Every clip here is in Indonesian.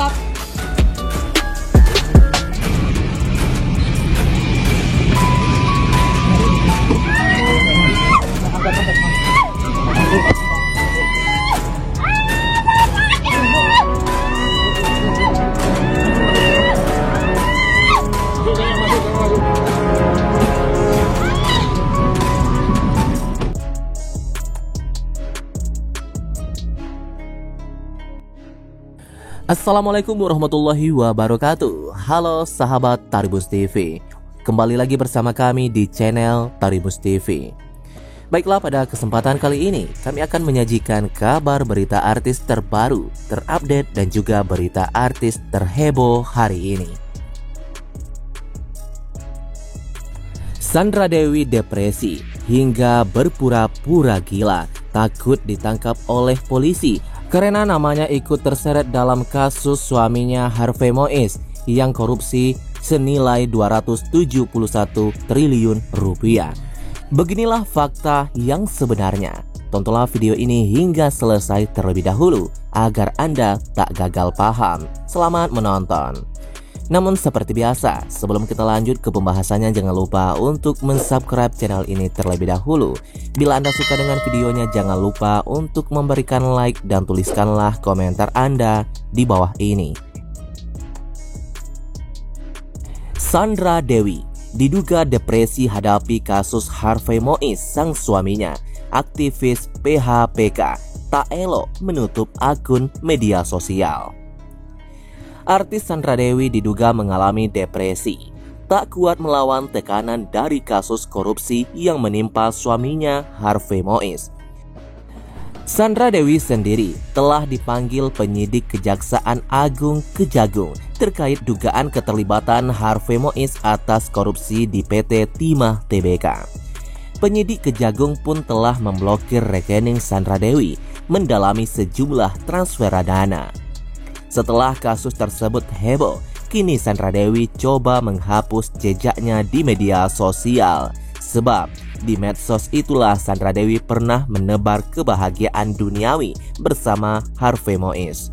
Mantap. Assalamualaikum warahmatullahi wabarakatuh. Halo sahabat Taribus TV, kembali lagi bersama kami di channel Taribus TV. Baiklah, pada kesempatan kali ini kami akan menyajikan kabar berita artis terbaru, terupdate dan juga berita artis terheboh hari ini. Sandra Dewi depresi hingga berpura-pura gila, takut ditangkap oleh polisi karena namanya ikut terseret dalam kasus suaminya Harvey Mois yang korupsi senilai 271 triliun rupiah. Beginilah fakta yang sebenarnya. Tontonlah video ini hingga selesai terlebih dahulu agar Anda tak gagal paham. Selamat menonton. Namun seperti biasa, sebelum kita lanjut ke pembahasannya, jangan lupa untuk mensubscribe channel ini terlebih dahulu. Bila Anda suka dengan videonya, jangan lupa untuk memberikan like dan tuliskanlah komentar Anda di bawah ini. Sandra Dewi diduga depresi hadapi kasus Harvey Mois sang suaminya. Aktivis PHPK tak elok menutup akun media sosial. Artis Sandra Dewi diduga mengalami depresi, tak kuat melawan tekanan dari kasus korupsi yang menimpa suaminya Harvey Mois. Sandra Dewi sendiri telah dipanggil penyidik Kejaksaan Agung Kejagung terkait dugaan keterlibatan Harvey Mois atas korupsi di PT Timah Tbk. Penyidik Kejagung pun telah memblokir rekening Sandra Dewi, mendalami sejumlah transfer dana. Setelah kasus tersebut heboh, kini Sandra Dewi coba menghapus jejaknya di media sosial. Sebab di medsos itulah Sandra Dewi pernah menebar kebahagiaan duniawi bersama Harvey Mois.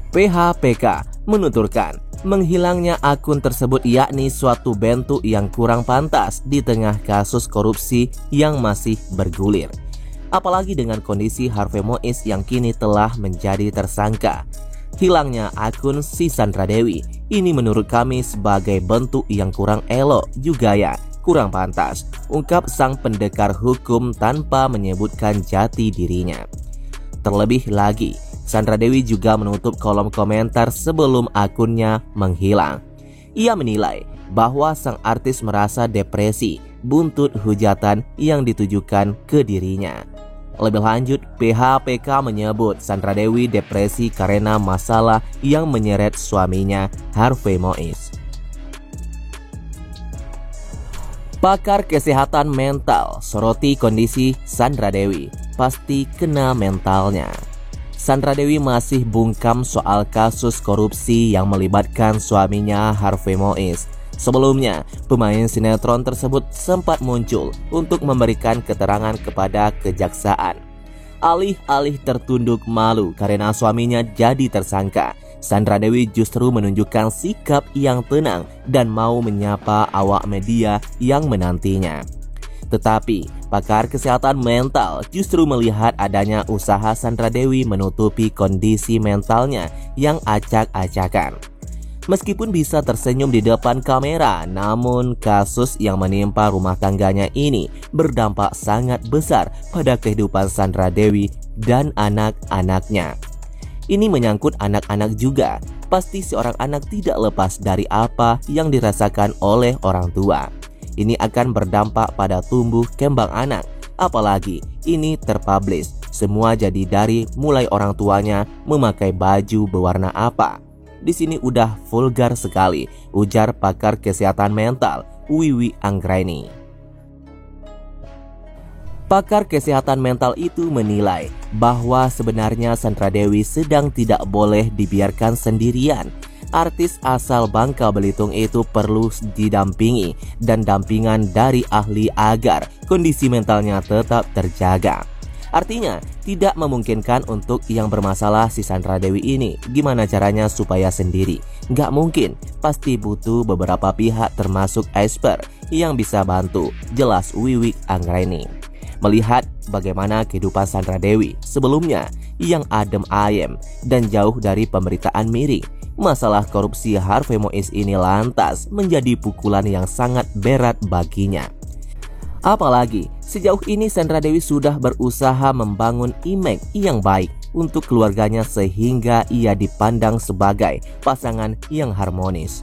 PHPK menuturkan, menghilangnya akun tersebut yakni suatu bentuk yang kurang pantas di tengah kasus korupsi yang masih bergulir. Apalagi dengan kondisi Harvey Mois yang kini telah menjadi tersangka. Hilangnya akun si Sandra Dewi ini menurut kami sebagai bentuk yang kurang elok juga ya, kurang pantas, ungkap sang pendekar hukum tanpa menyebutkan jati dirinya. Terlebih lagi, Sandra Dewi juga menutup kolom komentar sebelum akunnya menghilang. Ia menilai bahwa sang artis merasa depresi buntut hujatan yang ditujukan ke dirinya. Lebih lanjut, PHPK menyebut Sandra Dewi depresi karena masalah yang menyeret suaminya Harvey Mois. Pakar kesehatan mental soroti kondisi Sandra Dewi, pasti kena mentalnya. Sandra Dewi masih bungkam soal kasus korupsi yang melibatkan suaminya Harvey Mois. Sebelumnya, pemain sinetron tersebut sempat muncul untuk memberikan keterangan kepada kejaksaan. Alih-alih tertunduk malu karena suaminya jadi tersangka, Sandra Dewi justru menunjukkan sikap yang tenang dan mau menyapa awak media yang menantinya. Tetapi, pakar kesehatan mental justru melihat adanya usaha Sandra Dewi menutupi kondisi mentalnya yang acak-acakan. Meskipun bisa tersenyum di depan kamera, namun kasus yang menimpa rumah tangganya ini berdampak sangat besar pada kehidupan Sandra Dewi dan anak-anaknya. Ini menyangkut anak-anak juga. Pasti seorang anak tidak lepas dari apa yang dirasakan oleh orang tua. Ini akan berdampak pada tumbuh kembang anak. Apalagi ini terpublish. Semua jadi dari mulai orang tuanya memakai baju berwarna apa. Di sini udah vulgar sekali, ujar pakar kesehatan mental Wiwi Anggraini. Pakar kesehatan mental itu menilai bahwa sebenarnya Sandra Dewi sedang tidak boleh dibiarkan sendirian. Artis asal Bangka Belitung itu perlu didampingi dan dampingan dari ahli agar kondisi mentalnya tetap terjaga. Artinya, tidak memungkinkan untuk yang bermasalah si Sandra Dewi ini. Gimana caranya supaya sendiri? Nggak mungkin, pasti butuh beberapa pihak termasuk expert yang bisa bantu. Jelas Wiwik Anggraini. Melihat bagaimana kehidupan Sandra Dewi sebelumnya yang adem ayem dan jauh dari pemberitaan miring, masalah korupsi Harvey Mois ini lantas menjadi pukulan yang sangat berat baginya. Apalagi sejauh ini Sandra Dewi sudah berusaha membangun image yang baik untuk keluarganya sehingga ia dipandang sebagai pasangan yang harmonis.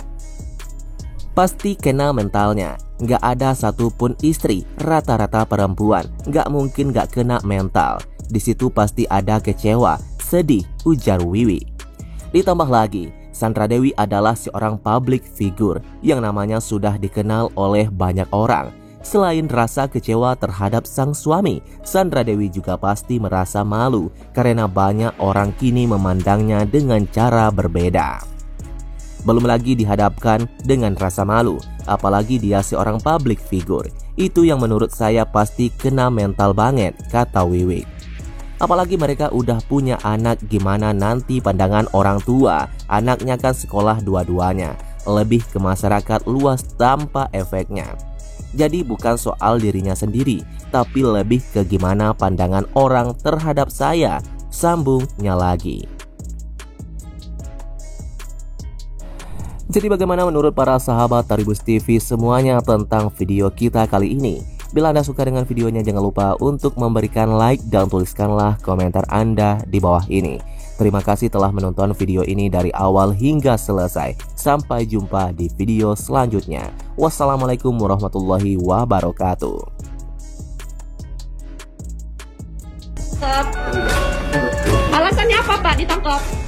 Pasti kena mentalnya, nggak ada satupun istri, rata-rata perempuan, nggak mungkin nggak kena mental. Di situ pasti ada kecewa, sedih, ujar Wiwi. Ditambah lagi, Sandra Dewi adalah seorang public figure yang namanya sudah dikenal oleh banyak orang. Selain rasa kecewa terhadap sang suami, Sandra Dewi juga pasti merasa malu karena banyak orang kini memandangnya dengan cara berbeda. Belum lagi dihadapkan dengan rasa malu, apalagi dia seorang public figure. Itu yang menurut saya pasti kena mental banget, kata Wiwik. Apalagi mereka udah punya anak, gimana nanti pandangan orang tua. Anaknya kan sekolah dua-duanya, lebih ke masyarakat luas tanpa efeknya. Jadi bukan soal dirinya sendiri, tapi lebih ke gimana pandangan orang terhadap saya, sambungnya lagi. Jadi bagaimana menurut para sahabat Tribus TV semuanya tentang video kita kali ini? Bila Anda suka dengan videonya, jangan lupa untuk memberikan like dan tuliskanlah komentar Anda di bawah ini. Terima kasih telah menonton video ini dari awal hingga selesai. Sampai jumpa di video selanjutnya. Wassalamualaikum warahmatullahi wabarakatuh. Alasannya apa Pak ditangkap?